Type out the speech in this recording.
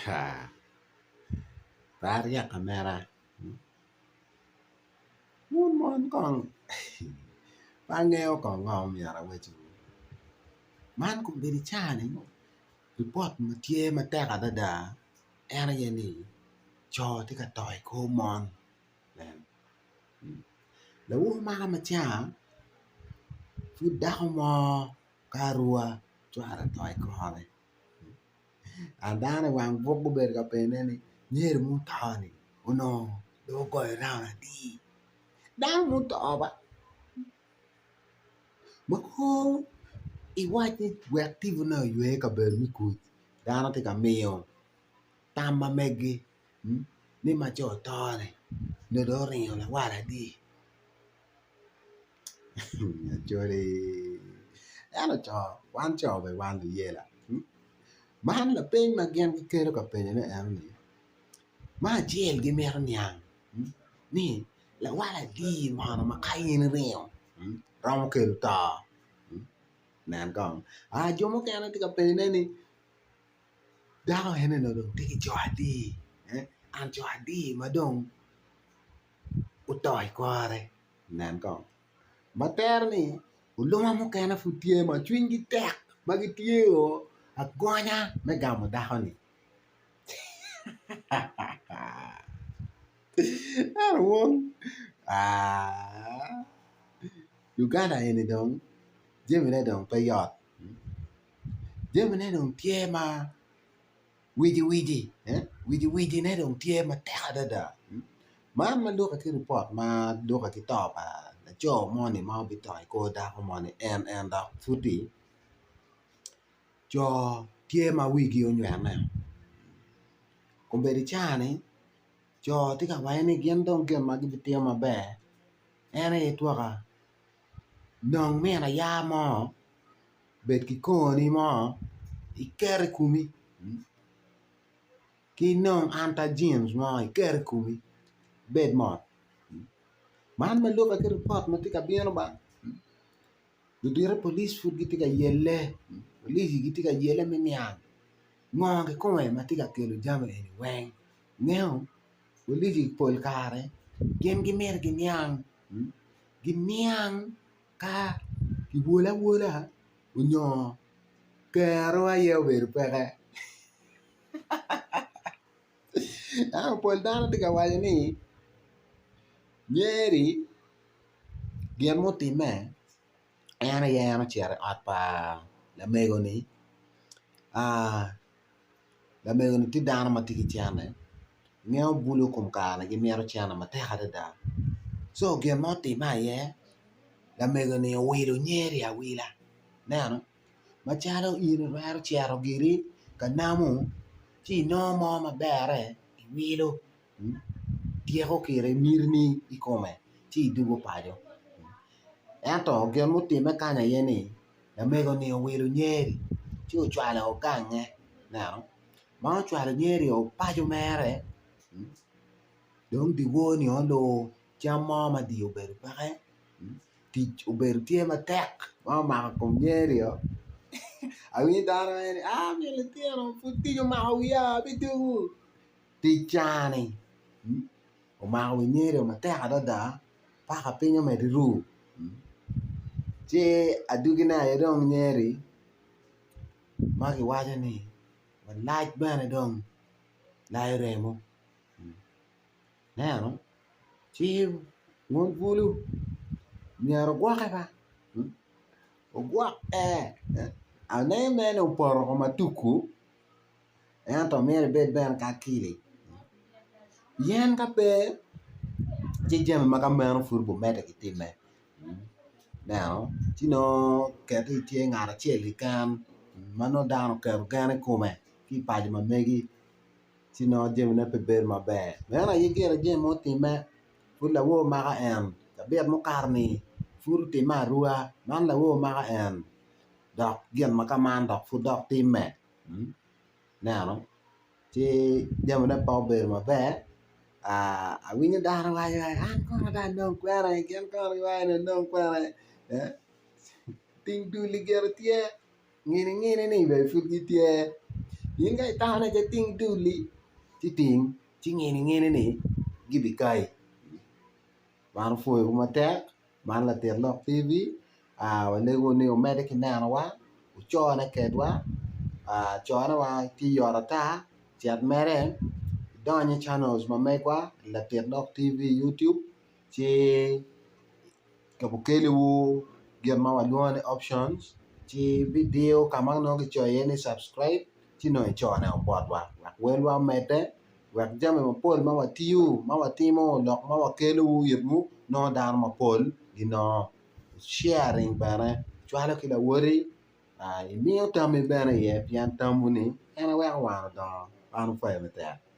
Ha, Varia camera. Mon con Pangeo con ngon yara wetu. Man cũng bị cha này. Report mà tie mà teka da. Era yani. Cho thì cả tỏi cô mon. Lawu mà cha. Fu đau mò. Karua. Cho ara tỏi cô hole. Andane wang bobo berga peneni. Nyer mu tani. Uno. Do go around di. Dang mu to ba. Mako iwaje reactive na yue ka ber mi ku dano te ka miyo tama megi ni ma cho tore no do rinyo la wara di chore ano cho wan cho be wan di yela man la pen ma gen ki kero ka pen ne an ni ma jel gi mer nyang ni la wara di ma na ma kai ni rinyo ram ke ta nan con yo mo ke ana te ka pen ne ni Dao hene no dong tiki cho adi. An cho adi mà dong utoi kware. Nan kong. Mater ni. Uluma mo kaya na futie ma chwingi tek. Magitie o. Agwanya. Megamo dao ni. Ano wong. Uganda hene dong. Jemine dong payot. Jemine dong tie ma. Wiji. Wiji ne dong tie ma tek ada. Man look at the report, man look at the top, the jaw money, man be toy, go down money, and the footy. Jaw, tear my wiggy on your hand. Compare the chani, jaw, take a wine again, don't get my give it tear my bear. And it waka. No man a ya more, bet ki corny more, he carry kumi. Ki no anta James more, he carry kumi, bed more. Man may look at the report, ma take a piano ba. Dudira police food gitika yelle. Police gitika yelle minyang. Ngong ke koe matika kelo jama eni weng. Ngeo. Police pol kare. Gen gimer ginyang. Ginyang ka giwola unyo. Kero aye wer pere. Pol dana tika wale ni. Nyeri. Gen motime. Ana yana chere atpa la mego ni la mego ni ti dana matiki chane ngeo bulu kum kana gi mero chana mate da so ge moti ma ye la mego ni wilo nyeri a wila nano machalo ino raro chiaro giri kanamu ti no mo ma bere I wilo tieko kire mirni ikome ti dugo pajo Ento gen mutime kanya yeni la mego ni wilo nyeri ti o chwale o gange now ma o chwale nyeri o pajo mere dong di woni o lo chamo ma di oberu pare ti oberu tie ma tek ma kom nyeri o awi daro eni mi le tieno futti yo ma wiya bitu ti chani o ma wi nyeri o ma tek da pa ka pinyo me di ru Che adugina yadong nyeri maki waja ni malaj bana dong lai remo nano chi ngon bulu nyaro gwaka ba o gwak ane mene uporo ko matuku ento mere bed ben ka kili yen ka pe chi jeme maka meno furbo mete ki time Now, kati tie ngara cheli kan mano dano kan come ki paji ma megi jemi na pe ber ma be mena yigera jemi mo time fulla wo maka en ka ber mo karni furu time rua man la wo maka en dok gen maka man dok fu dok time now ti jemi na pa ber ma be a winya dano wa an kono da no kwara gen kono wa no kwara ting du ligero tie ngini ni be furgi tie yin ga ta na je ting du li ti ting ti ngene ni gibi kai man fu ma tek man la ter lok tv wa le go ne o medic na wa cho na ke wa cho na wa ti yora ta chat mere donye channels ma me kwa la ter lok tv youtube ci kabukeli wo gen ma wa luone options ci video kama no ki cho ye ni subscribe ci no cho na bot wa wel wa mete wek jame ma pol ma wa tiu ma wa timo lok ma wa kelu yetmu no dan ma pol ino sharing bana chwalo kila wori mi tami bana ye pian tamuni ena wa do anu fa mete